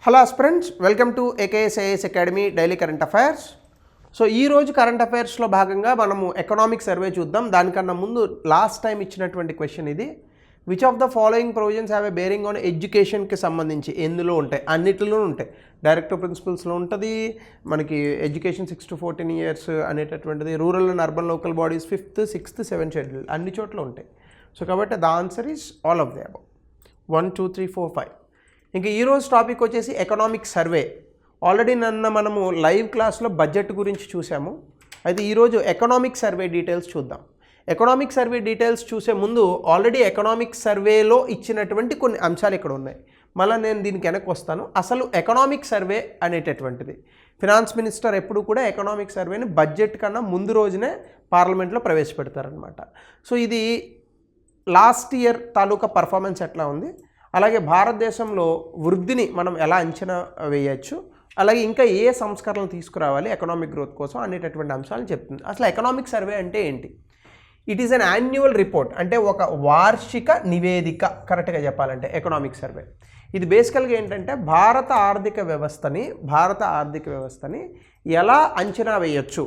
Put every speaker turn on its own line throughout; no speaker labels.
Hello friends, welcome to ఏకేఎస్ఐఎస్ academy daily current affairs. So ఈరోజు current అఫైర్స్లో భాగంగా మనము economic survey చూద్దాం. దానికన్నా ముందు లాస్ట్ టైం ఇచ్చినటువంటి క్వశ్చన్ ఇది. Which of the following provisions have a bearing on ఎడ్యుకేషన్కి సంబంధించి ఎందులో ఉంటాయి? అన్నిటిలో ఉంటాయి. డైరెక్టివ్ ప్రిన్సిపల్స్లో ఉంటుంది, మనకి ఎడ్యుకేషన్ 6 to 14 years అనేటటువంటిది, rural and urban local bodies 5th, 6th, 7th schedule అన్ని చోట్ల ఉంటాయి. సో కాబట్టి the answer is all of the above 1, 2, 3, 4, 5. ఇంకా ఈరోజు టాపిక్ వచ్చేసి ఎకనామిక్ సర్వే. ఆల్రెడీ మనము లైవ్ క్లాస్లో బడ్జెట్ గురించి చూసాము. అయితే ఈరోజు ఎకనామిక్ సర్వే డీటెయిల్స్ చూద్దాం. ఎకనామిక్ సర్వే డీటెయిల్స్ చూసే ముందు ఆల్రెడీ ఎకనామిక్ సర్వేలో ఇచ్చినటువంటి కొన్ని అంశాలు ఇక్కడ ఉన్నాయి. మళ్ళీ నేను దీనికి వెనక్కి వస్తాను. అసలు ఎకనామిక్ సర్వే అనేటటువంటిది ఫినాన్స్ మినిస్టర్ ఎప్పుడు కూడా ఎకనామిక్ సర్వేని బడ్జెట్ కన్నా ముందు రోజునే పార్లమెంట్లో ప్రవేశపెడతారనమాట. సో ఇది లాస్ట్ ఇయర్ తాలూకా పర్ఫార్మెన్స్ ఎట్లా ఉంది, అలాగే భారతదేశంలో వృద్ధిని మనం ఎలా అంచనా వేయచ్చు, అలాగే ఇంకా ఏ సంస్కరణలు తీసుకురావాలి ఎకనామిక్ గ్రోత్ కోసం అనేటటువంటి అంశాలు చెప్తుంది. అసలు ఎకనామిక్ సర్వే అంటే ఏంటి? It is an annual report, అంటే ఒక వార్షిక నివేదిక. కరెక్ట్గా చెప్పాలంటే ఎకనామిక్ సర్వే ఇది బేసికల్గా ఏంటంటే భారత ఆర్థిక వ్యవస్థని ఎలా అంచనా వేయచ్చు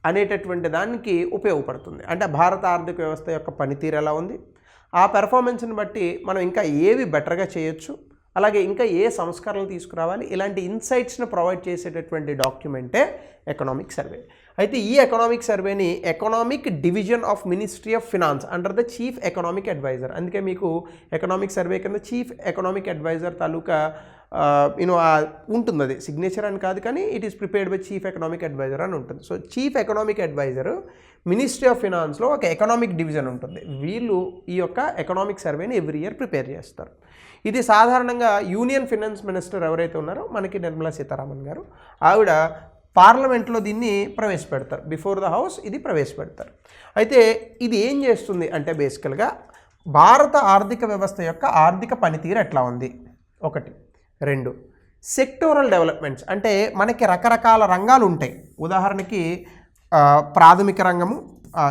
అనేటటువంటి దానికి ఉపయోగపడుతుంది. అంటే భారత ఆర్థిక వ్యవస్థ యొక్క పనితీరు ఎలా ఉంది, ఆ పెర్ఫార్మెన్స్ని బట్టి మనం ఇంకా ఏవి బెటర్గా చేయొచ్చు, అలాగే ఇంకా ఏ సంస్కరణలు తీసుకురావాలి, ఇలాంటి ఇన్సైట్స్ని ప్రొవైడ్ చేసేటటువంటి డాక్యుమెంటే ఎకనామిక్ సర్వే. అయితే ఈ ఎకనామిక్ సర్వేని economic division of ministry of finance under the chief economic adviser, అందుకే మీకు ఎకనామిక్ సర్వే కింద చీఫ్ ఎకనామిక్ అడ్వైజర్ తాలూకా ఉంటుంది. అది సిగ్నేచర్ అని కాదు, కానీ it is prepared by chief economic adviser అని ఉంటుంది. So chief economic adviser ministry of ఫినాన్స్లో ఒక ఎకనామిక్ డివిజన్ ఉంటుంది. వీళ్ళు ఈ యొక్క ఎకనామిక్ సర్వేని ఎవ్రీ ఇయర్ ప్రిపేర్ చేస్తారు. ఇది సాధారణంగా యూనియన్ ఫినాన్స్ మినిస్టర్ ఎవరైతే ఉన్నారో మనకి నిర్మలా సీతారామన్ గారు, ఆవిడ పార్లమెంట్లో దీన్ని ప్రవేశపెడతారు. బిఫోర్ ద హౌస్ ఇది ప్రవేశపెడతారు. అయితే ఇది ఏం చేస్తుంది అంటే బేసికల్గా భారత ఆర్థిక వ్యవస్థ యొక్క ఆర్థిక పనితీరు ఎట్లా ఉంది, 1. 2, సెక్టోరల్ డెవలప్మెంట్స్, అంటే మనకి రకరకాల రంగాలు ఉంటాయి. ఉదాహరణకి ప్రాథమిక రంగము,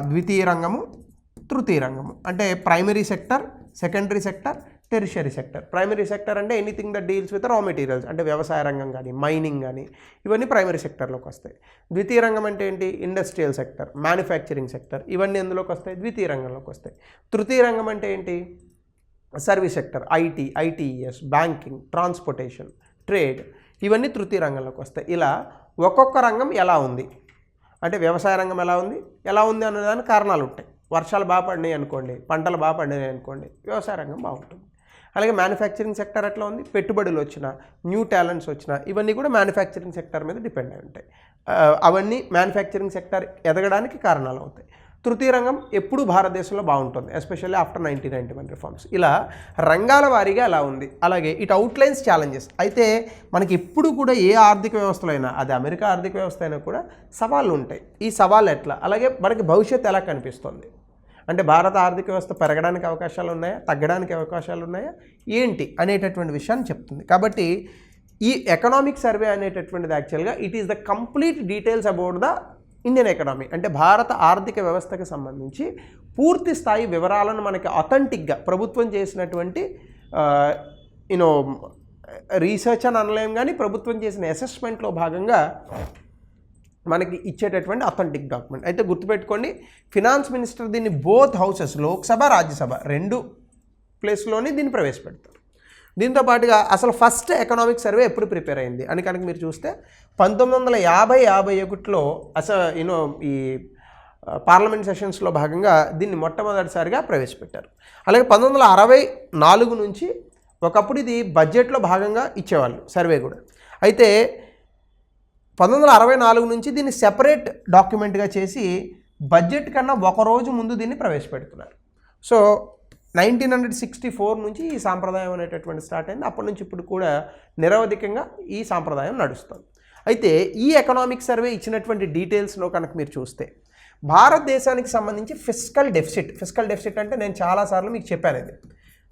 ద్వితీయ రంగము, తృతీయ రంగము. అంటే primary sector, secondary sector, tertiary sector. Primary sector అంటే anything that deals with raw materials, అంటే వ్యవసాయ రంగం కానీ మైనింగ్ కానీ ఇవన్నీ ప్రైమరీ సెక్టర్లోకి వస్తాయి. ద్వితీయ రంగం అంటే ఏంటి? ఇండస్ట్రియల్ సెక్టర్, మ్యానుఫ్యాక్చరింగ్ సెక్టర్, ఇవన్నీ ఎందులోకి వస్తాయి? ద్వితీయ రంగంలోకి వస్తాయి. తృతీయ రంగం అంటే ఏంటి? Service sector, ITES, banking, transportation, trade, ఇవన్నీ తృతీయ రంగంలోకి వస్తాయి. ఇలా ఒక్కొక్క రంగం ఎలా ఉంది, అంటే వ్యవసాయ రంగం ఎలా ఉంది అనేదానికి కారణాలు ఉంటాయి. వర్షాలు బాగా పడినాయి అనుకోండి, పంటలు బాగా పడినాయి అనుకోండి, వ్యవసాయ రంగం బాగుంటుంది. అలాగే మ్యానుఫ్యాక్చరింగ్ సెక్టర్ ఎట్లా ఉంది, పెట్టుబడులు వచ్చినా, న్యూ టాలెంట్స్ వచ్చినా, ఇవన్నీ కూడా మ్యానుఫ్యాక్చరింగ్ సెక్టర్ మీద డిపెండ్ అయి ఉంటాయి. అవన్నీ మ్యానుఫ్యాక్చరింగ్ సెక్టర్ ఎదగడానికి కారణాలు అవుతాయి. తృతీయ రంగం ఎప్పుడూ భారతదేశంలో బాగుంటుంది, ఎస్పెషల్లీ ఆఫ్టర్ 1991 రిఫార్మ్స్. ఇలా రంగాల వారీగా ఎలా ఉంది. అలాగే ఇట్ అవుట్లైన్స్ ఛాలెంజెస్. అయితే మనకి ఎప్పుడు కూడా ఏ ఆర్థిక వ్యవస్థలో అయినా, అది అమెరికా ఆర్థిక వ్యవస్థ అయినా కూడా సవాళ్ళు ఉంటాయి. ఈ సవాళ్ళు ఎట్లా, అలాగే మనకి భవిష్యత్తు ఎలా కనిపిస్తుంది, అంటే భారత ఆర్థిక వ్యవస్థ పెరగడానికి అవకాశాలు ఉన్నాయా, తగ్గడానికి అవకాశాలు ఉన్నాయా, ఏంటి అనేటటువంటి విషయాన్ని చెప్తుంది. కాబట్టి ఈ ఎకనామిక్ సర్వే అనేటటువంటిది యాక్చువల్గా it is the complete details about the Indian economy, అంటే భారత ఆర్థిక వ్యవస్థకు సంబంధించి పూర్తి స్థాయి వివరాలను మనకి అథెంటిక్గా ప్రభుత్వం చేసినటువంటి రీసెర్చ్ అని అనలేం, కానీ ప్రభుత్వం చేసిన అసెస్మెంట్లో భాగంగా మనకి ఇచ్చేటటువంటి అథెంటిక్ డాక్యుమెంట్. అయితే గుర్తుపెట్టుకోండి, ఫినాన్స్ మినిస్టర్ దీన్ని బోత్ హౌసెస్, లోక్సభ, రాజ్యసభ 2 ప్లేస్లోనే దీన్ని ప్రవేశపెడతారు. దీంతో పాటుగా అసలు ఫస్ట్ ఎకనామిక్ సర్వే ఎప్పుడు ప్రిపేర్ అయింది అని కనుక మీరు చూస్తే 1950-51లో ఈ పార్లమెంట్ సెషన్స్లో భాగంగా దీన్ని మొట్టమొదటిసారిగా ప్రవేశపెట్టారు. అలాగే 1964 నుంచి ఒకప్పుడు ఇది బడ్జెట్లో భాగంగా ఇచ్చేవాళ్ళు సర్వే కూడా. అయితే 1964 నుంచి దీన్ని సెపరేట్ డాక్యుమెంట్గా చేసి బడ్జెట్ కన్నా ఒకరోజు ముందు దీన్ని ప్రవేశపెడుతున్నారు. సో 1964 నుంచి ఈ సాంప్రదాయం అనేటటువంటి స్టార్ట్ అయింది. అప్పటి నుంచి ఇప్పుడు కూడా నిరవధికంగా ఈ సాంప్రదాయం నడుస్తుంది. అయితే ఈ ఎకనామిక్ సర్వే ఇచ్చినటువంటి డీటెయిల్స్లో కనుక మీరు చూస్తే భారతదేశానికి సంబంధించి ఫిస్కల్ డెఫిసిట్ అంటే నేను చాలాసార్లు మీకు చెప్పాను, ఇది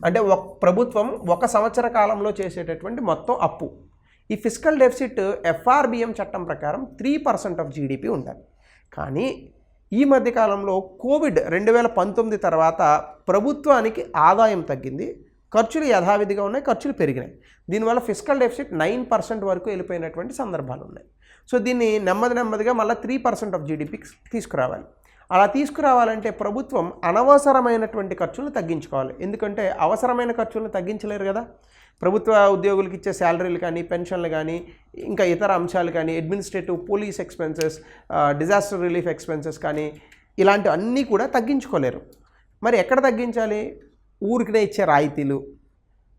అంటే ప్రభుత్వం 1 సంవత్సర కాలంలో చేసేటటువంటి మొత్తం అప్పు. ఈ ఫిస్కల్ డెఫిసిట్ FRBM చట్టం ప్రకారం 3% ఆఫ్ జీడిపి ఉండాలి. కానీ ఈ మధ్యకాలంలో కోవిడ్ 2019 తర్వాత ప్రభుత్వానికి ఆదాయం తగ్గింది, ఖర్చులు యథావిధిగా ఉన్నాయి, ఖర్చులు పెరిగినాయి. దీనివల్ల ఫిస్కల్ డెఫిసిట్ 9% వరకు వెళ్ళిపోయినటువంటి సందర్భాలు ఉన్నాయి. సో దీన్ని నెమ్మదిగా మళ్ళీ 3% ఆఫ్ జీడిపికి తీసుకురావాలి. అలా తీసుకురావాలంటే ప్రభుత్వం అనవసరమైనటువంటి ఖర్చులను తగ్గించుకోవాలి. ఎందుకంటే అవసరమైన ఖర్చులను తగ్గించలేరు కదా. ప్రభుత్వ ఉద్యోగులకు ఇచ్చే శాలరీలు కానీ, పెన్షన్లు కానీ, ఇంకా ఇతర అంశాలు కానీ, administrative, police expenses, disaster relief expenses కానీ ఇలాంటివి అన్నీ కూడా తగ్గించుకోలేరు. మరి ఎక్కడ తగ్గించాలి? ఊరికినే ఇచ్చే రాయితీలు,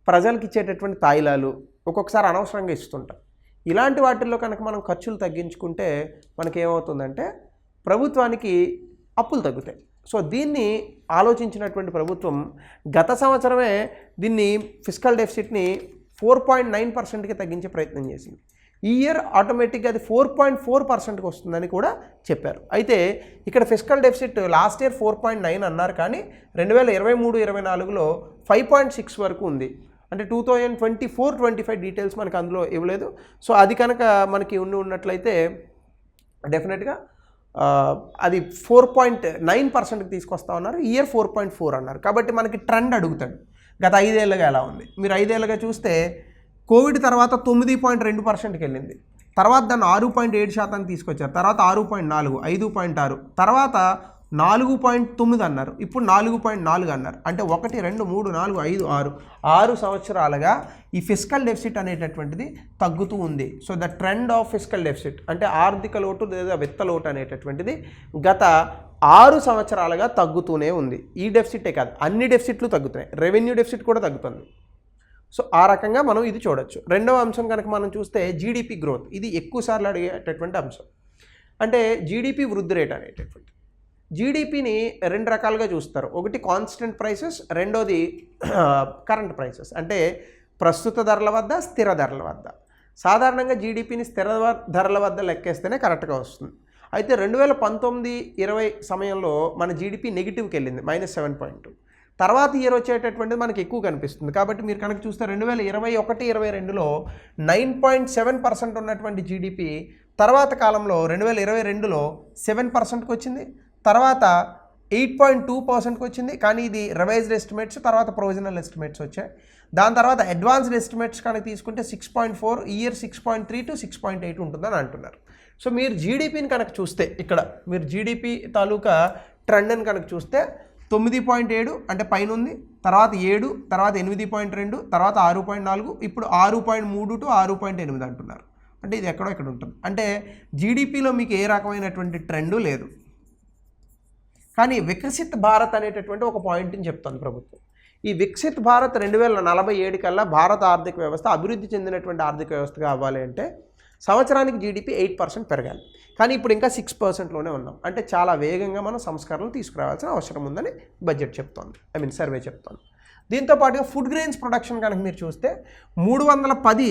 ప్రజలకు ఇచ్చేటటువంటి తాయిలాలు ఒక్కొక్కసారి అనవసరంగా ఇస్తుంటాం. ఇలాంటి వాటిల్లో కనుక మనం ఖర్చులు తగ్గించుకుంటే మనకేమవుతుందంటే ప్రభుత్వానికి అప్పులు తగ్గుతాయి. సో దీన్ని ఆలోచించినటువంటి ప్రభుత్వం గత సంవత్సరమే దీన్ని ఫిస్కల్ డెఫిసిట్ని 4.9%కి తగ్గించే ప్రయత్నం చేసింది. ఈ ఇయర్ ఆటోమేటిక్గా అది 4.4%కి వస్తుందని కూడా చెప్పారు. అయితే ఇక్కడ ఫిస్కల్ డెఫిసిట్ లాస్ట్ ఇయర్ 4.9 అన్నారు, కానీ 2023-24లో 5.6 వరకు ఉంది. అంటే 2024-25 డీటెయిల్స్ మనకు అందులో ఇవ్వలేదు. సో అది కనుక మనకి ఉన్నట్లయితే డెఫినెట్గా అది 4.9%కి తీసుకొస్తా ఉన్నారు. ఇయర్ 4.4 అన్నారు. కాబట్టి మనకి ట్రెండ్ అడుగుతాడు, గత 5 ఏళ్ళుగా ఎలా ఉంది. మీరు 5 ఏళ్ళుగా చూస్తే కోవిడ్ తర్వాత 9.2%కి వెళ్ళింది, తర్వాత దాన్ని 6.7% తీసుకొచ్చారు, తర్వాత 6.4, 5.6, తర్వాత 4.9 అన్నారు, ఇప్పుడు 4.4 అన్నారు. అంటే 1, 2, 3, 4, 5, 6 సంవత్సరాలుగా ఈ ఫిస్కల్ డెఫిసిట్ అనేటటువంటిది తగ్గుతూ ఉంది. So the trend of fiscal deficit అంటే ఆర్థిక లోటు లేదా విత్త లోటు అనేటటువంటిది గత 6 సంవత్సరాలుగా తగ్గుతూనే ఉంది. ఈ డెఫిసిటే కాదు, అన్ని డెఫిసిట్లు తగ్గుతున్నాయి, రెవెన్యూ డెఫిసిట్ కూడా తగ్గుతుంది. సో ఆ రకంగా మనం ఇది చూడొచ్చు. రెండవ అంశం కనుక మనం చూస్తే జీడిపి గ్రోత్, ఇది ఎక్కువసార్లు అడిగేటటువంటి అంశం. అంటే జీడిపి వృద్ధి రేట్ అనేటటువంటి, జీడిపిని 2 రకాలుగా చూస్తారు. ఒకటి కాన్స్టెంట్ ప్రైసెస్, రెండోది కరెంట్ ప్రైసెస్, అంటే ప్రస్తుత ధరల వద్ద, స్థిర ధరల వద్ద. సాధారణంగా జీడిపిని స్థిర ధరల వద్ద లెక్కేస్తేనే కరెక్ట్గా వస్తుంది. అయితే 2019-20 సమయంలో మన జీడిపి నెగిటివ్కి వెళ్ళింది, -7.2. తర్వాత ఇయర్ వచ్చేటటువంటిది మనకి ఎక్కువ కనిపిస్తుంది. కాబట్టి మీరు కనుక చూస్తే 2021-22లో 9.7% ఉన్నటువంటి జీడిపి తర్వాత కాలంలో 2022లో 7%కి వచ్చింది, తర్వాత 8.2%కి వచ్చింది. కానీ ఇది రివైజ్డ్ ఎస్టిమేట్స్, తర్వాత ప్రొవిజనల్ ఎస్టిమేట్స్ వచ్చాయి. దాని తర్వాత అడ్వాన్స్డ్ ఎస్టిమేట్స్ కనుక తీసుకుంటే 6.4, ఇయర్ 6.3 to 6.8 ఉంటుందని అంటున్నారు. సో మీరు జీడిపిని కనుక చూస్తే, ఇక్కడ మీరు జీడిపి తాలూకా ట్రెండ్ని కనుక చూస్తే 9.7 అంటే పైన ఉంది, తర్వాత 7, తర్వాత 8.2, తర్వాత 6.4, ఇప్పుడు 6.3 to 6.8 అంటున్నారు. అంటే ఇది ఎక్కడో ఇక్కడ ఉంటుంది. అంటే జీడిపిలో మీకు ఏ రకమైనటువంటి ట్రెండు లేదు. కానీ వికసిత్ భారత్ అనేటటువంటి ఒక పాయింట్ని చెప్తుంది ప్రభుత్వం. ఈ వికసిత్ భారత్ 2047 కల్లా భారత ఆర్థిక వ్యవస్థ అభివృద్ధి చెందినటువంటి ఆర్థిక వ్యవస్థగా అవ్వాలి అంటే సంవత్సరానికి జీడిపి 8% పెరగాలి. కానీ ఇప్పుడు ఇంకా 6%లోనే ఉన్నాం. అంటే చాలా వేగంగా మనం సంస్కరణలు తీసుకురావాల్సిన అవసరం ఉందని బడ్జెట్ చెప్తోంది, సర్వే చెప్తోంది. దీంతో పాటుగా ఫుడ్ గ్రెయిన్స్ ప్రొడక్షన్ కనుక మీరు చూస్తే 310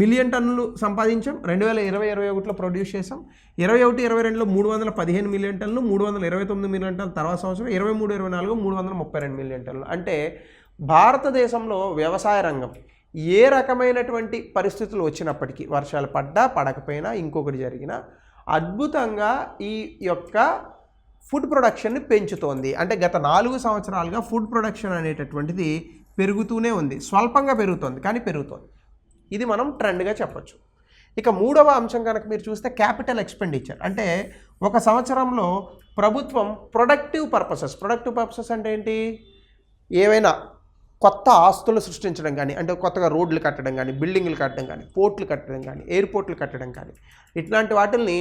మిలియన్ టన్నులు సంపాదించాం. 2020-21లో ప్రొడ్యూస్ చేసాం. 21-22లో 315 మిలియన్ టన్నులు, 329 మిలియన్ టన్నులు తర్వాత సంవత్సరం, 23-24 332 మిలియన్ టన్నులు. అంటే భారతదేశంలో వ్యవసాయ రంగం ఏ రకమైనటువంటి పరిస్థితులు వచ్చినప్పటికీ, వర్షాలు పడ్డా పడకపోయినా ఇంకొకటి జరిగినా అద్భుతంగా ఈ యొక్క ఫుడ్ ప్రొడక్షన్ని పెంచుతోంది. అంటే గత 4 సంవత్సరాలుగా ఫుడ్ ప్రొడక్షన్ అనేటటువంటిది పెరుగుతూనే ఉంది. స్వల్పంగా పెరుగుతోంది కానీ పెరుగుతోంది. ఇది మనం ట్రెండ్గా చెప్పొచ్చు. ఇక మూడవ అంశం కనుక మీరు చూస్తే క్యాపిటల్ ఎక్స్పెండిచర్, అంటే ఒక సంవత్సరంలో ప్రభుత్వం ప్రొడక్టివ్ పర్పసెస్ అంటే ఏంటి? ఏవైనా కొత్త ఆస్తులు సృష్టించడం కానీ, అంటే కొత్తగా రోడ్లు కట్టడం కానీ, బిల్డింగ్లు కట్టడం కానీ, పోర్ట్లు కట్టడం కానీ, ఎయిర్పోర్ట్లు కట్టడం కానీ, ఇట్లాంటి వాటిల్ని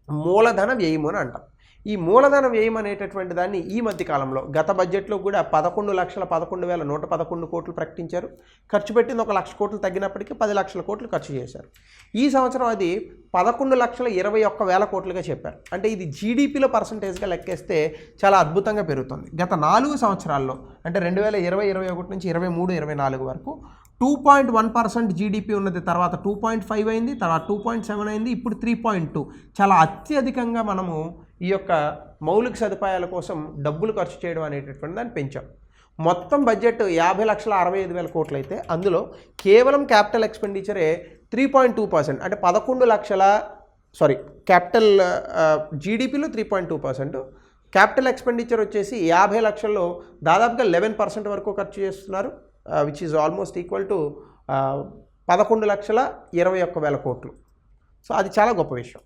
మూలధన వ్యయం అని అంటాం. ఈ మూలధన వ్యయం అనేటటువంటి దాన్ని ఈ మధ్య కాలంలో గత బడ్జెట్లో కూడా 11,11,111 కోట్లు ప్రకటించారు. ఖర్చు పెట్టింది 1 లక్ష కోట్లు తగ్గినప్పటికీ 10 లక్షల కోట్లు ఖర్చు చేశారు. ఈ సంవత్సరం అది 11,21,000 కోట్లుగా చెప్పారు. అంటే ఇది జీడిపిలో పర్సంటేజ్గా లెక్కేస్తే చాలా అద్భుతంగా పెరుగుతుంది. గత 4 సంవత్సరాల్లో అంటే 2020-21 నుంచి 23-24 వరకు 2.1% జీడిపి ఉన్నది, తర్వాత 2.5 అయింది, తర్వాత 2.7 అయింది, ఇప్పుడు 3.2. చాలా అత్యధికంగా మనము ఈ యొక్క మౌలిక సదుపాయాల కోసం డబ్బులు ఖర్చు చేయడం అనేటటువంటి దాన్ని పెంచాం. మొత్తం బడ్జెట్ 50,65,000 కోట్లు అయితే అందులో కేవలం క్యాపిటల్ ఎక్స్పెండిచరే 3.2%. అంటే 11 లక్షల క్యాపిటల్ జీడిపిలో 3.2%. క్యాపిటల్ ఎక్స్పెండిచర్ వచ్చేసి 50 లక్షల్లో దాదాపుగా 11% వరకు ఖర్చు చేస్తున్నారు which is almost equal to 11,21,000 కోట్లు. సో అది చాలా గొప్ప విషయం.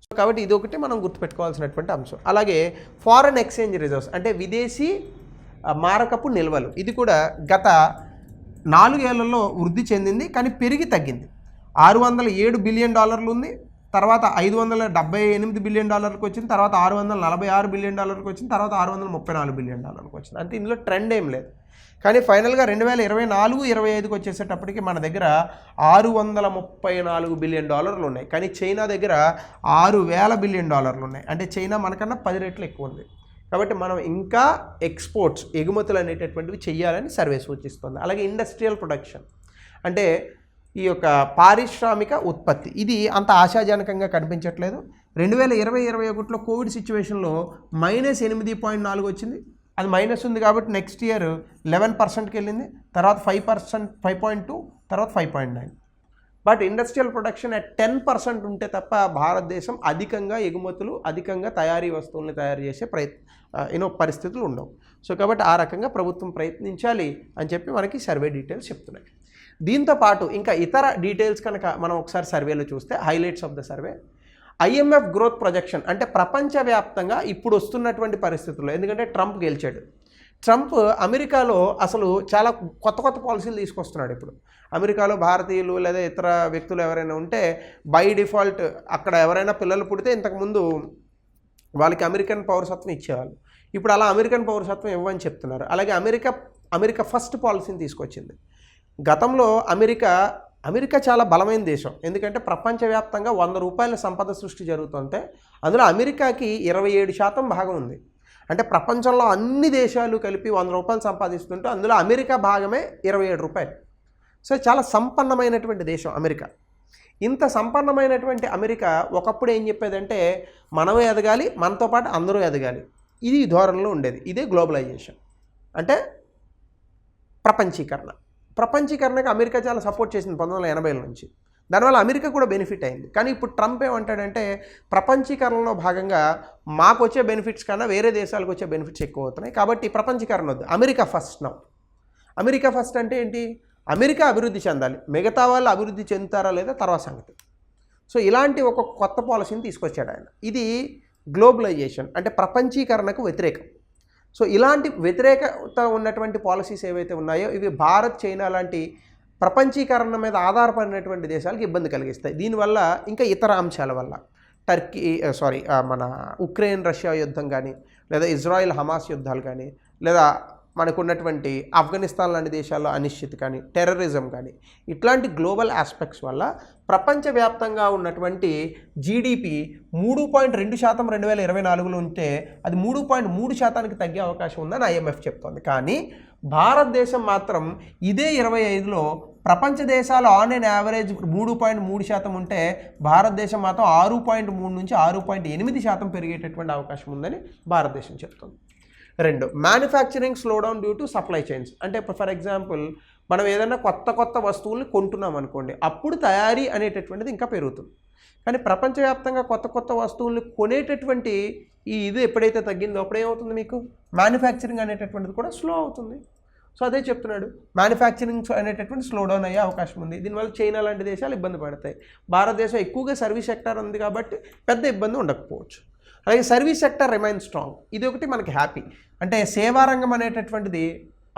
సో కాబట్టి ఇది ఒకటి మనం గుర్తుపెట్టుకోవాల్సినటువంటి అంశం. అలాగే ఫారెన్ ఎక్స్చేంజ్ రిజర్వ్స్ అంటే విదేశీ మారకపు నిల్వలు, ఇది కూడా గత 4 ఏళ్లలో వృద్ధి చెందింది, కానీ పెరిగి తగ్గింది. $607 బిలియన్ ఉంది, తర్వాత $578 బిలియన్ వచ్చింది, తర్వాత $646 బిలియన్ వచ్చింది, తర్వాత $634 బిలియన్ వచ్చింది. అంటే ఇందులో ట్రెండ్ ఏం లేదు. కానీ ఫైనల్గా 2024-25కి వచ్చేసేటప్పటికి మన దగ్గర $634 బిలియన్ ఉన్నాయి. కానీ చైనా దగ్గర $6,000 బిలియన్ ఉన్నాయి. అంటే చైనా మనకన్నా 10 రెట్లు ఎక్కువ ఉంది. కాబట్టి మనం ఇంకా ఎక్స్పోర్ట్స్, ఎగుమతులు అనేటటువంటివి చేయాలని సర్వే సూచిస్తుంది. అలాగే ఇండస్ట్రియల్ ప్రొడక్షన్ అంటే ఈ యొక్క పారిశ్రామిక ఉత్పత్తి, ఇది అంత ఆశాజనకంగా కనిపించట్లేదు. 2020-21లో కోవిడ్ సిచ్యువేషన్లో -8.4 వచ్చింది. అది మైనస్ ఉంది కాబట్టి నెక్స్ట్ ఇయర్ 11%కి వెళ్ళింది, తర్వాత 5%, 5.2, తర్వాత 5.9. బట్ ఇండస్ట్రియల్ ప్రొడక్షన్ అట్ 10% ఉంటే తప్ప భారతదేశం అధికంగా ఎగుమతులు, అధికంగా తయారీ వస్తువులను తయారు చేసే పరిస్థితులు ఉండవు. సో కాబట్టి ఆ రకంగా ప్రభుత్వం ప్రయత్నించాలి అని చెప్పి మనకి సర్వే డీటెయిల్స్ చెప్తున్నాయి. దీంతో పాటు ఇంకా ఇతర డీటెయిల్స్ కనుక మనం ఒకసారి సర్వేలో చూస్తే highlights of the survey, IMF growth projection అంటే ప్రపంచవ్యాప్తంగా ఇప్పుడు వస్తున్నటువంటి పరిస్థితుల్లో, ఎందుకంటే ట్రంప్ గెలిచాడు, ట్రంప్ అమెరికాలో అసలు చాలా కొత్త పాలసీలు తీసుకొస్తున్నాడు. ఇప్పుడు అమెరికాలో భారతీయులు లేదా ఇతర వ్యక్తులు ఎవరైనా ఉంటే బై డిఫాల్ట్ అక్కడ ఎవరైనా పిల్లలు పుడితే ఇంతకుముందు వాళ్ళకి అమెరికన్ పౌరసత్వం ఇచ్చేవాళ్ళు, ఇప్పుడు అలా అమెరికన్ పౌరసత్వం ఇవ్వని చెప్తున్నారు. అలాగే అమెరికా ఫస్ట్ పాలసీని తీసుకొచ్చింది. గతంలో అమెరికా చాలా బలమైన దేశం, ఎందుకంటే ప్రపంచవ్యాప్తంగా $100 సంపద సృష్టి జరుగుతుంటే అందులో అమెరికాకి 27% భాగం ఉంది. అంటే ప్రపంచంలో అన్ని దేశాలు కలిపి $100 సంపాదిస్తుంటే అందులో అమెరికా భాగమే $27. సో చాలా సంపన్నమైనటువంటి దేశం అమెరికా. ఇంత సంపన్నమైనటువంటి అమెరికా ఒకప్పుడు ఏం చెప్పేదంటే మనం ఎదగాలి, మనతో పాటు అందరూ ఎదగాలి, ఇది ధోరణిలో ఉండేది. ఇదే గ్లోబలైజేషన్ అంటే ప్రపంచీకరణకు అమెరికా చాలా సపోర్ట్ చేసింది 1980 నుంచి. దానివల్ల అమెరికా కూడా బెనిఫిట్ అయింది. కానీ ఇప్పుడు ట్రంప్ ఏమంటాడంటే ప్రపంచీకరణలో భాగంగా మాకు వచ్చే బెనిఫిట్స్ కన్నా వేరే దేశాలకు వచ్చే బెనిఫిట్స్ ఎక్కువ అవుతున్నాయి, కాబట్టి ప్రపంచీకరణ వద్దు, America first now. America first అంటే ఏంటి? అమెరికా అభివృద్ధి చెందాలి, మిగతా వాళ్ళు అభివృద్ధి చెందుతారా లేదా తర్వాత సంగతి. సో ఇలాంటి ఒక కొత్త పాలసీని తీసుకొచ్చాడు ఆయన. ఇది గ్లోబలైజేషన్ అంటే ప్రపంచీకరణకు వ్యతిరేకం. సో ఇలాంటి వ్యతిరేకత ఉన్నటువంటి పాలసీస్ ఏవైతే ఉన్నాయో ఇవి భారత్, చైనా లాంటి ప్రపంచీకరణ మీద ఆధారపడినటువంటి దేశాలకు ఇబ్బంది కలిగిస్తాయి. దీనివల్ల ఇంకా ఇతర అంశాల వల్ల మన ఉక్రెయిన్ రష్యా యుద్ధం కానీ, లేదా ఇజ్రాయిల్ హమాస్ యుద్ధాలు కానీ, లేదా మనకున్నటువంటి ఆఫ్ఘనిస్తాన్ లాంటి దేశాల్లో అనిశ్చితి కానీ, టెర్రరిజం కానీ, ఇట్లాంటి గ్లోబల్ ఆస్పెక్ట్స్ వల్ల ప్రపంచవ్యాప్తంగా ఉన్నటువంటి జీడిపి 3.2% 2024లో ఉంటే అది 3.3% తగ్గే అవకాశం ఉందని IMF చెప్తోంది. కానీ భారతదేశం మాత్రం ఇదే 25లో ప్రపంచ దేశాలు ఆన్ అండ్ యావరేజ్ 3.3% ఉంటే భారతదేశం మాత్రం 6.3 నుంచి 6.8% పెరిగేటటువంటి అవకాశం ఉందని భారతదేశం చెప్తోంది. 2, manufacturing slowdown due to supply chains. అంటే ఫర్ ఎగ్జాంపుల్ మనం ఏదైనా కొత్త వస్తువుల్ని కొంటున్నాం అనుకోండి, అప్పుడు తయారీ అనేటటువంటిది ఇంకా పెరుగుతుంది. కానీ ప్రపంచవ్యాప్తంగా కొత్త వస్తువుల్ని కొనేటటువంటి ఇది ఎప్పుడైతే తగ్గిందో అప్పుడు ఏమవుతుంది, మీకు మ్యానుఫ్యాక్చరింగ్ అనేటటువంటిది కూడా స్లో అవుతుంది. సో అదే చెప్తున్నాడు, మ్యానుఫ్యాక్చరింగ్ అనేటటువంటి స్లో డౌన్ అయ్యే అవకాశం ఉంది. దీనివల్ల చైనా లాంటి దేశాలు ఇబ్బంది పడతాయి. భారతదేశం ఎక్కువగా సర్వీస్ సెక్టర్ ఉంది కాబట్టి పెద్ద ఇబ్బంది ఉండకపోవచ్చు. అలాగే సర్వీస్ సెక్టర్ రిమైన్ స్ట్రాంగ్, ఇది ఒకటి మనకి హ్యాపీ. అంటే సేవారంగం అనేటటువంటిది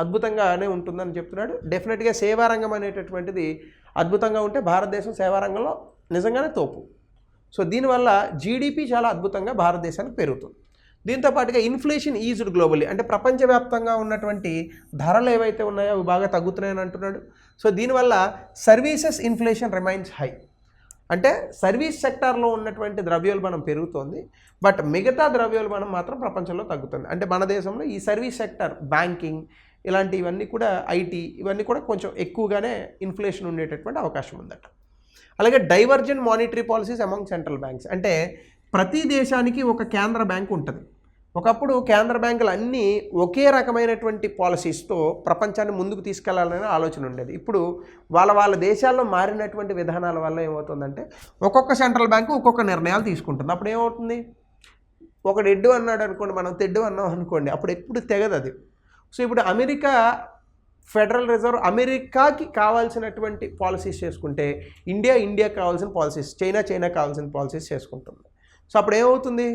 అద్భుతంగానే ఉంటుందని చెప్తున్నాడు. డెఫినెట్గా సేవారంగం అనేటటువంటిది అద్భుతంగా ఉంటే భారతదేశం సేవారంగంలో నిజంగానే తోపు. సో దీనివల్ల జీడిపి చాలా అద్భుతంగా భారతదేశానికి పెరుగుతుంది. దీంతోపాటుగా ఇన్ఫ్లేషన్ ఈజ్డ్ గ్లోబల్లీ, అంటే ప్రపంచవ్యాప్తంగా ఉన్నటువంటి ధరలు ఏవైతే ఉన్నాయో అవి బాగా తగ్గుతున్నాయని అంటున్నాడు. సో దీనివల్ల సర్వీసెస్ ఇన్ఫ్లేషన్ రిమైన్స్ హై, అంటే సర్వీస్ సెక్టార్లో ఉన్నటువంటి ద్రవ్యోల్బణం పెరుగుతోంది, బట్ మిగతా ద్రవ్యోల్బణం మాత్రం ప్రపంచంలో తగ్గుతుంది. అంటే మన దేశంలో ఈ సర్వీస్ సెక్టర్, బ్యాంకింగ్ ఇలాంటివన్నీ కూడా, ఐటీ ఇవన్నీ కూడా కొంచెం ఎక్కువగానే ఇన్ఫ్లేషన్ ఉండేటటువంటి అవకాశం ఉందట. అలాగే divergent monetary policies among central banks, అంటే ప్రతి దేశానికి ఒక కేంద్ర బ్యాంక్ ఉంటుంది. ఒకప్పుడు కేంద్ర బ్యాంకులు అన్నీ ఒకే రకమైనటువంటి పాలసీస్తో ప్రపంచాన్ని ముందుకు తీసుకెళ్లాలనే ఆలోచన ఉండేది. ఇప్పుడు వాళ్ళ దేశాల్లో మారినటువంటి విధానాల వల్ల ఏమవుతుందంటే ఒక్కొక్క సెంట్రల్ బ్యాంకు ఒక్కొక్క నిర్ణయాలు తీసుకుంటుంది. అప్పుడు ఏమవుతుంది, ఒకడు ఎడ్డు అన్నాడు అనుకోండి, మనం తెడ్డు అన్నాం అనుకోండి, అప్పుడు ఎప్పుడు తెగదు అది. సో ఇప్పుడు అమెరికా ఫెడరల్ రిజర్వ్ అమెరికాకి కావాల్సినటువంటి పాలసీస్ చేసుకుంటే ఇండియాకి కావాల్సిన పాలసీస్, చైనా కావాల్సిన పాలసీస్ చేసుకుంటుంది. సో అప్పుడు ఏమవుతుంది,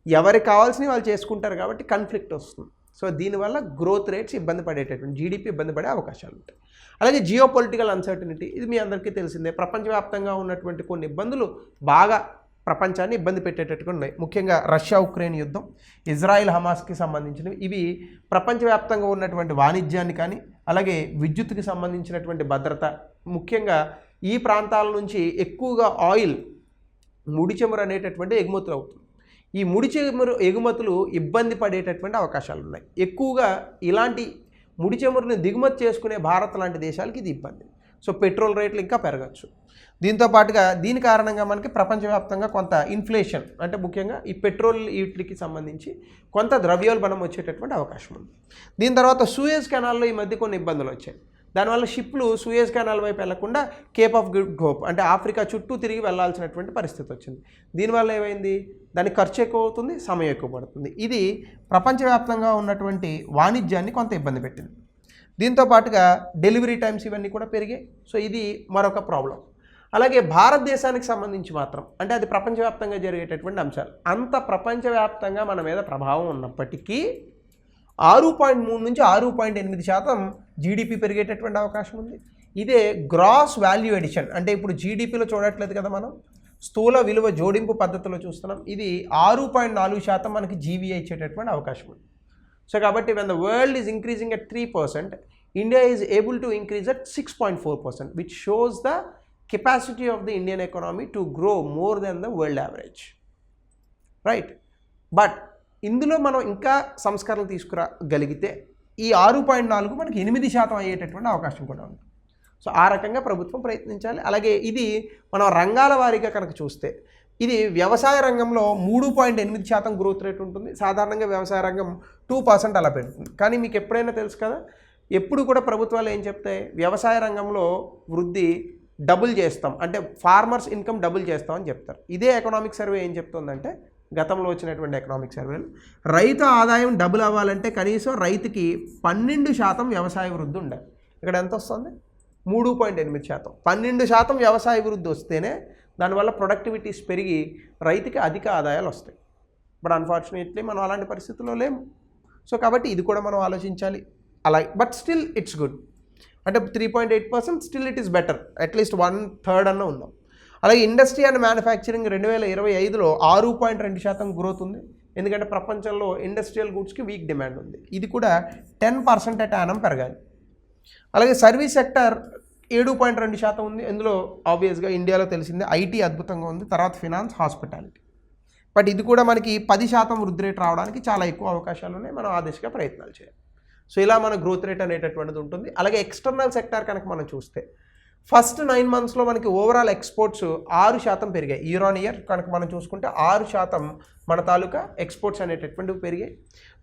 ఎవరికి కావాల్సినవి వాళ్ళు చేసుకుంటారు కాబట్టి కాన్ఫ్లిక్ట్ వస్తుంది. సో దీనివల్ల గ్రోత్ రేట్స్ ఇబ్బంది పడేటటువంటి, జీడిపి ఇబ్బంది పడే అవకాశాలు ఉంటాయి. అలాగే జియో పొలిటికల్ అన్సర్టనిటీ, ఇది మీ అందరికీ తెలిసిందే. ప్రపంచవ్యాప్తంగా ఉన్నటువంటి కొన్ని ఇబ్బందులు బాగా ప్రపంచాన్ని ఇబ్బంది పెట్టేటట్టుగా ఉన్నాయి. ముఖ్యంగా రష్యా ఉక్రెయిన్ యుద్ధం, ఇజ్రాయిల్ హమాస్కి సంబంధించినవి, ఇవి ప్రపంచవ్యాప్తంగా ఉన్నటువంటి వాణిజ్యాన్ని కానీ అలాగే విద్యుత్తుకి సంబంధించినటువంటి భద్రత, ముఖ్యంగా ఈ ప్రాంతాల నుంచి ఎక్కువగా ఆయిల్, ముడి చమురు అనేటటువంటి ఎగుమతులు అవుతుంది. ఈ ముడి చమురు ఎగుమతులు ఇబ్బంది పడేటటువంటి అవకాశాలు ఉన్నాయి. ఎక్కువగా ఇలాంటి ముడి చమురుని దిగుమతి చేసుకునే భారత్ లాంటి దేశాలకి ఇది ఇబ్బంది. సో పెట్రోల్ రేట్లు ఇంకా పెరగచ్చు. దీంతో పాటుగా దీని కారణంగా మనకి ప్రపంచవ్యాప్తంగా కొంత ఇన్ఫ్లేషన్, అంటే ముఖ్యంగా ఈ పెట్రోల్ వీటికి సంబంధించి కొంత ద్రవ్యోల్బణం వచ్చేటటువంటి అవకాశం ఉంది. దీని తర్వాత సూయజ్ కెనాల్లో ఈ మధ్య కొన్ని ఇబ్బందులు వచ్చాయి. దానివల్ల షిప్లు సూయజ్ కెనాల్ వైపు వెళ్లకుండా కేప్ ఆఫ్ గుడ్ హోప్ అంటే ఆఫ్రికా చుట్టూ తిరిగి వెళ్లాల్సినటువంటి పరిస్థితి వచ్చింది. దీనివల్ల ఏమైంది, దానికి ఖర్చు ఎక్కువ అవుతుంది, సమయం ఎక్కువ పడుతుంది. ఇది ప్రపంచవ్యాప్తంగా ఉన్నటువంటి వాణిజ్యాన్ని కొంత ఇబ్బంది పెట్టింది. దీంతో పాటుగా డెలివరీ టైమ్స్ ఇవన్నీ కూడా పెరిగాయి. సో ఇది మరొక ప్రాబ్లం. అలాగే భారతదేశానికి సంబంధించి మాత్రం, అంటే అది ప్రపంచవ్యాప్తంగా జరిగేటటువంటి అంశాలు, అంత ప్రపంచవ్యాప్తంగా మన మీద ప్రభావం ఉన్నప్పటికీ 6.3 నుంచి 6.8% జీడిపి పెరిగేటటువంటి అవకాశం ఉంది. ఇదే గ్రాస్ వాల్యూ ఎడిషన్, అంటే ఇప్పుడు జీడిపిలో చూడట్లేదు కదా, మనం స్థూల విలువ జోడింపు పద్ధతిలో చూస్తున్నాం. ఇది 6.4% మనకి జీవీఐ ఇచ్చేటటువంటి అవకాశం ఉంది. సో కాబట్టి when the world is increasing at 3%, India is able to increase at 6.4%, which shows the capacity of the Indian economy to grow more than the world average, right? But ఇందులో మనం ఇంకా సంస్కరణలు తీసుకురాగలిగితే ఈ 6.4 మనకి 8% అయ్యేటటువంటి అవకాశం కూడా ఉంది. సో ఆ రకంగా ప్రభుత్వం ప్రయత్నించాలి. అలాగే ఇది మనం రంగాల వారీగా కనుక చూస్తే, ఇది వ్యవసాయ రంగంలో 3.8% గ్రోత్ రేట్ ఉంటుంది. సాధారణంగా వ్యవసాయ రంగం 2% అలా పెడుతుంది. కానీ మీకు ఎప్పుడైనా తెలుసు కదా, ఎప్పుడు కూడా ప్రభుత్వాలు ఏం చెప్తాయి, వ్యవసాయ రంగంలో వృద్ధి డబుల్ చేస్తాం, అంటే ఫార్మర్స్ ఇన్కమ్ డబుల్ చేస్తాం అని చెప్తారు. ఇదే ఎకనామిక్ సర్వే ఏం చెప్తుందంటే, గతంలో వచ్చినటువంటి ఎకనామిక్ సర్వేలు, రైతు ఆదాయం డబుల్ అవ్వాలంటే కనీసం రైతుకి 12% వ్యవసాయ వృద్ధి ఉండాలి. ఇక్కడ ఎంత వస్తుంది, 3.8%. 12% వ్యవసాయ వృద్ధి వస్తేనే దానివల్ల ప్రొడక్టివిటీస్ పెరిగి రైతుకి అధిక ఆదాయాలు వస్తాయి. బట్ అన్ఫార్చునేట్లీ మనం అలాంటి పరిస్థితుల్లో లేము. సో కాబట్టి ఇది కూడా మనం ఆలోచించాలి. అలా బట్ స్టిల్ ఇట్స్ గుడ్, అంటే 3.8% still it is better, at least 1/3 అన్న ఉందాం. అలాగే ఇండస్ట్రీ అండ్ మ్యానుఫ్యాక్చరింగ్ 2025లో 6.2% గ్రోత్ ఉంది. ఎందుకంటే ప్రపంచంలో ఇండస్ట్రియల్ గూడ్స్కి వీక్ డిమాండ్ ఉంది. ఇది కూడా 10% అట్ యానం పెరగాలి. అలాగే సర్వీస్ సెక్టర్ 7.2% ఉంది. ఇందులో ఆబ్వియస్గా ఇండియాలో తెలిసిందే ఐటీ అద్భుతంగా ఉంది, తర్వాత ఫినాన్స్, హాస్పిటాలిటీ. బట్ ఇది కూడా మనకి 10% వృద్ధి రేట్ రావడానికి చాలా ఎక్కువ అవకాశాలు ఉన్నాయి. మనం ఆ దిశగా ప్రయత్నాలు చేయాలి. సో ఇలా మన గ్రోత్ రేట్ అనేటటువంటిది ఉంటుంది. అలాగే ఎక్స్టర్నల్ సెక్టార్ కనుక మనం చూస్తే, ఫస్ట్ 9 మంత్స్లో మనకి ఓవరాల్ ఎక్స్పోర్ట్స్ 6% పెరిగాయి. ఇయర్ ఆన్ ఇయర్ కనుక మనం చూసుకుంటే 6% మన తాలూకా ఎక్స్పోర్ట్స్ అనేటటువంటివి పెరిగాయి.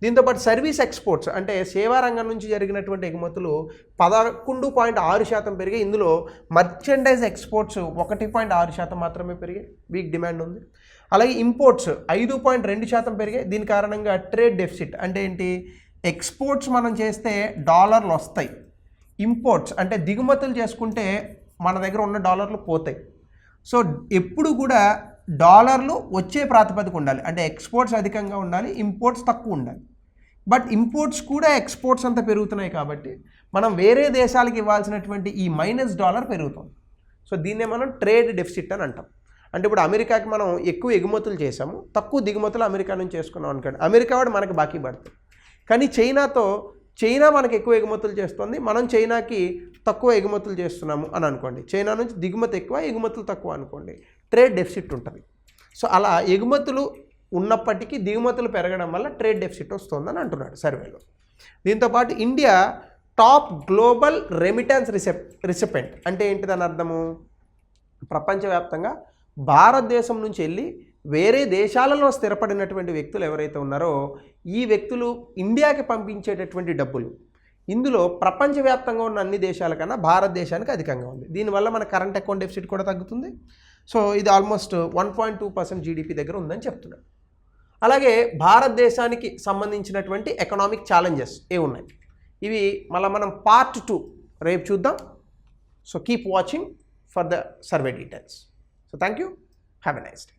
దీంతోపాటు సర్వీస్ ఎక్స్పోర్ట్స్, అంటే సేవా రంగం నుంచి జరిగినటువంటి ఎగుమతులు 11.6% పెరిగాయి. ఇందులో మర్చెండైజ్ ఎక్స్పోర్ట్స్ 1.6% మాత్రమే పెరిగాయి, వీక్ డిమాండ్ ఉంది. అలాగే ఇంపోర్ట్స్ 5.2% పెరిగాయి. దీని కారణంగా ట్రేడ్ డెఫిసిట్, అంటే ఏంటి, ఎక్స్పోర్ట్స్ మనం చేస్తే డాలర్లు వస్తాయి, ఇంపోర్ట్స్ అంటే దిగుమతులు చేసుకుంటే మన దగ్గర ఉన్న డాలర్లు పోతాయి. సో ఎప్పుడు కూడా డాలర్లు వచ్చే ప్రాతిపదిక ఉండాలి, అంటే ఎక్స్పోర్ట్స్ అధికంగా ఉండాలి, ఇంపోర్ట్స్ తక్కువ ఉండాలి. బట్ ఇంపోర్ట్స్ కూడా ఎక్స్పోర్ట్స్ అంతా పెరుగుతున్నాయి కాబట్టి మనం వేరే దేశాలకు ఇవ్వాల్సినటువంటి ఈ $- పెరుగుతుంది. సో దీన్నే మనం ట్రేడ్ డెఫిసిట్ అని అంటాం. అంటే ఇప్పుడు అమెరికాకి మనం ఎక్కువ ఎగుమతులు చేసాము, తక్కువ దిగుమతులు అమెరికా నుంచి చేసుకున్నాం అనుకోండి, అమెరికా వాడు మనకి బాకీ పడుతుంది. కానీ చైనా మనకి ఎక్కువ ఎగుమతులు చేస్తుంది, మనం చైనాకి తక్కువ ఎగుమతులు చేస్తున్నాము అని అనుకోండి. చైనా నుంచి దిగుమతి ఎక్కువ, ఎగుమతులు తక్కువ అనుకోండి, ట్రేడ్ డెఫిసిట్ ఉంటుంది. సో అలా ఎగుమతులు ఉన్నప్పటికీ దిగుమతులు పెరగడం వల్ల ట్రేడ్ డెఫిసిట్ వస్తుందని అంటున్నాడు సర్వేలో. దీంతోపాటు India top global remittance recipient, అంటే ఏంటిదని అర్థము, ప్రపంచవ్యాప్తంగా భారతదేశం నుంచి వెళ్ళి వేరే దేశాలలో స్థిరపడినటువంటి వ్యక్తులు ఎవరైతే ఉన్నారో ఈ వ్యక్తులు ఇండియాకి పంపించేటటువంటి డబ్బులు, ఇందులో ప్రపంచవ్యాప్తంగా ఉన్న అన్ని దేశాల కన్నా భారతదేశానికి అధికంగా ఉంది. దీనివల్ల మన కరెంట్ అకౌంట్ డెఫిసిట్ కూడా తగ్గుతుంది. సో ఇది ఆల్మోస్ట్ 1.2% జీడిపి దగ్గర ఉందని చెప్తున్నాడు. అలాగే భారతదేశానికి సంబంధించినటువంటి ఎకనామిక్ ఛాలెంజెస్ ఉన్నాయి. ఇవి మళ్ళీ మనం పార్ట్ 2 రేపు చూద్దాం. So keep watching for the survey details. So thank you, have a nice day.